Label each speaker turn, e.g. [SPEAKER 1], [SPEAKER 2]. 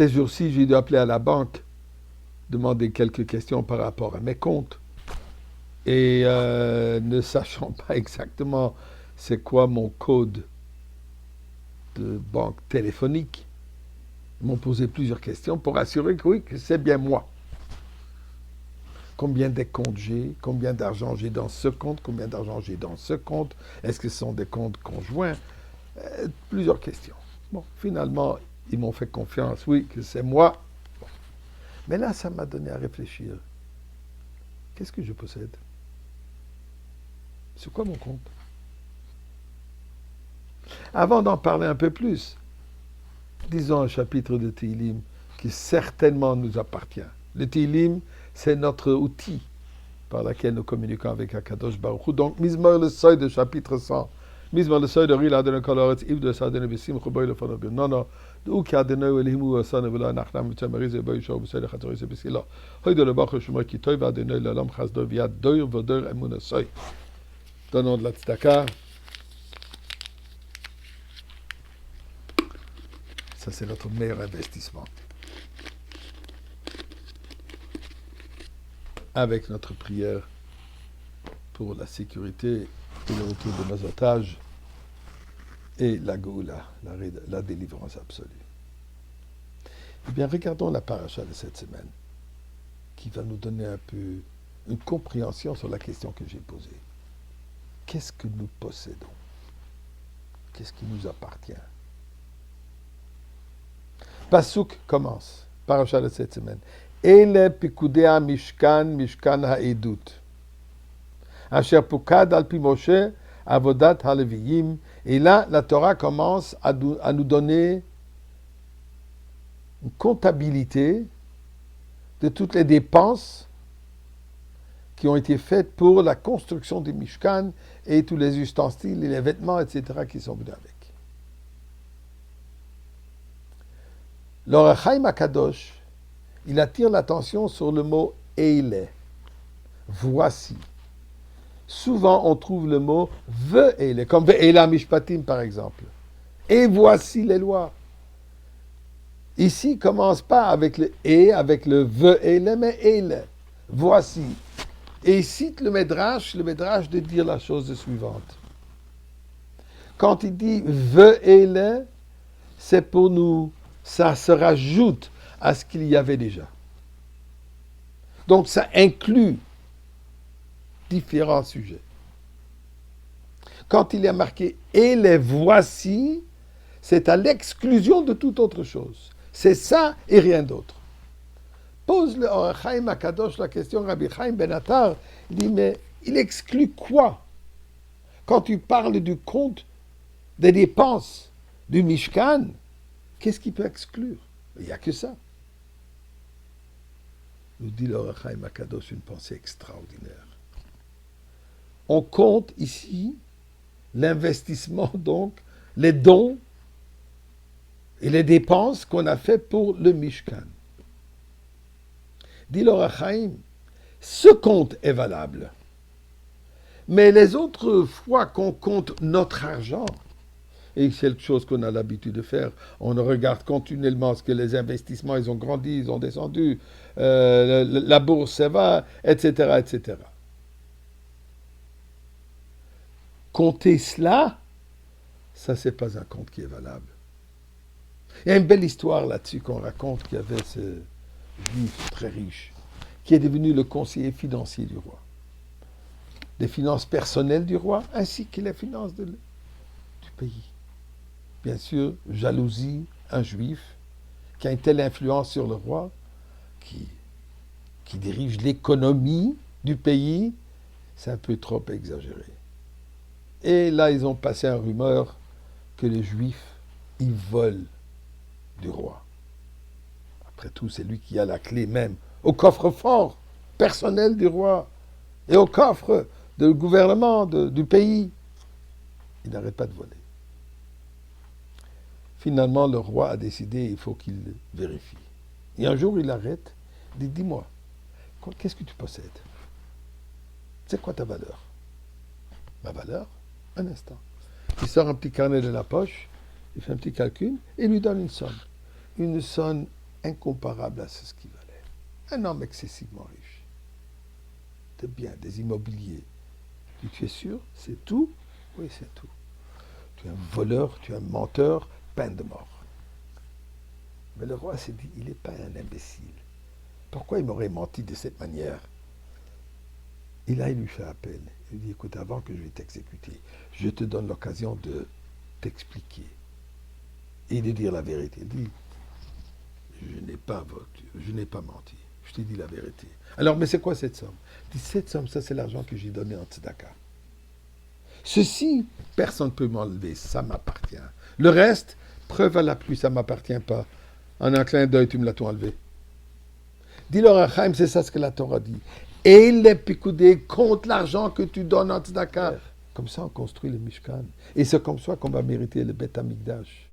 [SPEAKER 1] Ces jours-ci, j'ai dû appeler à la banque, demander quelques questions par rapport à mes comptes. Et ne sachant pas exactement c'est quoi mon code de banque téléphonique, ils m'ont posé plusieurs questions pour assurer que oui, que c'est bien moi. Combien de comptes j'ai, combien d'argent j'ai dans ce compte, combien d'argent j'ai dans ce compte, est-ce que ce sont des comptes conjoints, plusieurs questions. Bon, finalement, ils m'ont fait confiance, oui, que c'est moi. Bon. Mais là, ça m'a donné à réfléchir. Qu'est-ce que je possède? C'est quoi mon compte? Avant d'en parler un peu plus, disons un chapitre de Tehillim qui certainement nous appartient. Le Tehillim, c'est notre outil par lequel nous communiquons avec Akadosh Baruch Hu. Donc, Mizmor le seuil de chapitre 100. Mizmor le seuil de Rila de Koloretz, Yves de Sadene Bessim, Choboy le Fonob. Non, non. D'où qu'il y a des nœuds, Elimu, Asane, Vela, Nachlam, Mitzamariz, et Boy, Shaw, Bessel, Khatoris, et Bessila. Hoy de le Bach, Shumar, Kitoy, va des nœuds, l'Alam, Chasdo, via Doir, Vodor, Emoun, Soy. Donnons de la tzedaka. Ça, c'est notre meilleur investissement. Avec notre prière pour la sécurité et le retour de nos otages et la Goula, la délivrance absolue. Eh bien, regardons la paracha de cette semaine, qui va nous donner un peu une compréhension sur la question que j'ai posée. Qu'est-ce que nous possédons? Qu'est-ce qui nous appartient? Pasuk commence, paracha de cette semaine. Ele pikudea mishkan, mishkan ha'edut. Asher pukad al pi Moshe, avodat ha'leviyim. Et là, la Torah commence à nous donner une comptabilité de toutes les dépenses qui ont été faites pour la construction du Mishkan et tous les ustensiles et les vêtements, etc., qui sont venus avec. L'Or HaChaim HaKadosh, il attire l'attention sur le mot « eile », voici. Souvent, on trouve le mot « ve'eile », comme « ve'eila mishpatim » par exemple. Et voici les lois. Ici, commence pas avec le « et », avec le « ve'eile », mais « eile », voici. Et il cite le Midrash de dire la chose suivante. Quand il dit « ve'eile », c'est pour nous, ça se rajoute à ce qu'il y avait déjà. Donc ça inclut différents sujets. Quand il y a marqué « et les voici », c'est à l'exclusion de toute autre chose. C'est ça et rien d'autre. Pose le Or HaChaim HaKadosh la question, Rabbi Chaim Ben Attar, il dit, mais il exclut quoi? Quand tu parles du compte des dépenses du Mishkan, qu'est-ce qu'il peut exclure? Il n'y a que ça. Nous dit le Or HaChaim HaKadosh une pensée extraordinaire. On compte ici l'investissement, donc, les dons et les dépenses qu'on a fait pour le Mishkan. Dit l'Or HaChaim, ce compte est valable. Mais les autres fois qu'on compte notre argent, et c'est quelque chose qu'on a l'habitude de faire, on regarde continuellement ce que les investissements, ils ont grandi, ils ont descendu, la bourse, ça va, etc., etc. Compter cela, ça, c'est pas un compte qui est valable. Il y a une belle histoire là-dessus qu'on raconte qu'il y avait ce juif très riche qui est devenu le conseiller financier du roi. Les finances personnelles du roi ainsi que les finances du pays. Bien sûr, jalousie, un juif qui a une telle influence sur le roi, qui dirige l'économie du pays, c'est un peu trop exagéré. Et là, ils ont passé une rumeur que les Juifs, ils volent du roi. Après tout, c'est lui qui a la clé même au coffre-fort personnel du roi et au coffre du gouvernement du pays. Il n'arrête pas de voler. Finalement, le roi a décidé, il faut qu'il vérifie. Et un jour, il arrête, il dit, dis-moi, qu'est-ce que tu possèdes? C'est quoi ta valeur? Ma valeur? Un instant. Il sort un petit carnet de la poche, il fait un petit calcul et il lui donne une somme. Une somme incomparable à ce qu'il valait. Un homme excessivement riche. Des biens, des immobiliers. Tu es sûr? C'est tout? Oui, c'est tout. Tu es un voleur, tu es un menteur, peine de mort. Mais le roi s'est dit, il n'est pas un imbécile. Pourquoi il m'aurait menti de cette manière? Et là, il lui fait appel. Il lui dit, écoute, avant que je vais t'exécuter, je te donne l'occasion de t'expliquer et de dire la vérité. Il dit, je n'ai pas menti. Je t'ai dit la vérité. Alors, mais c'est quoi cette somme? Il dit, cette somme, ça c'est l'argent que j'ai donné en tzedaka. Ceci, personne ne peut m'enlever, ça m'appartient. Le reste, preuve à la pluie, ça ne m'appartient pas. En un clin d'œil, tu me l'as tout enlevé. Dis-leur à Chaim, c'est ça ce que la Torah dit. Et les picoudés compte l'argent que tu donnes en tzedaka. Comme ça, on construit le Mishkan. Et c'est comme ça qu'on va mériter le Beth Amikdash.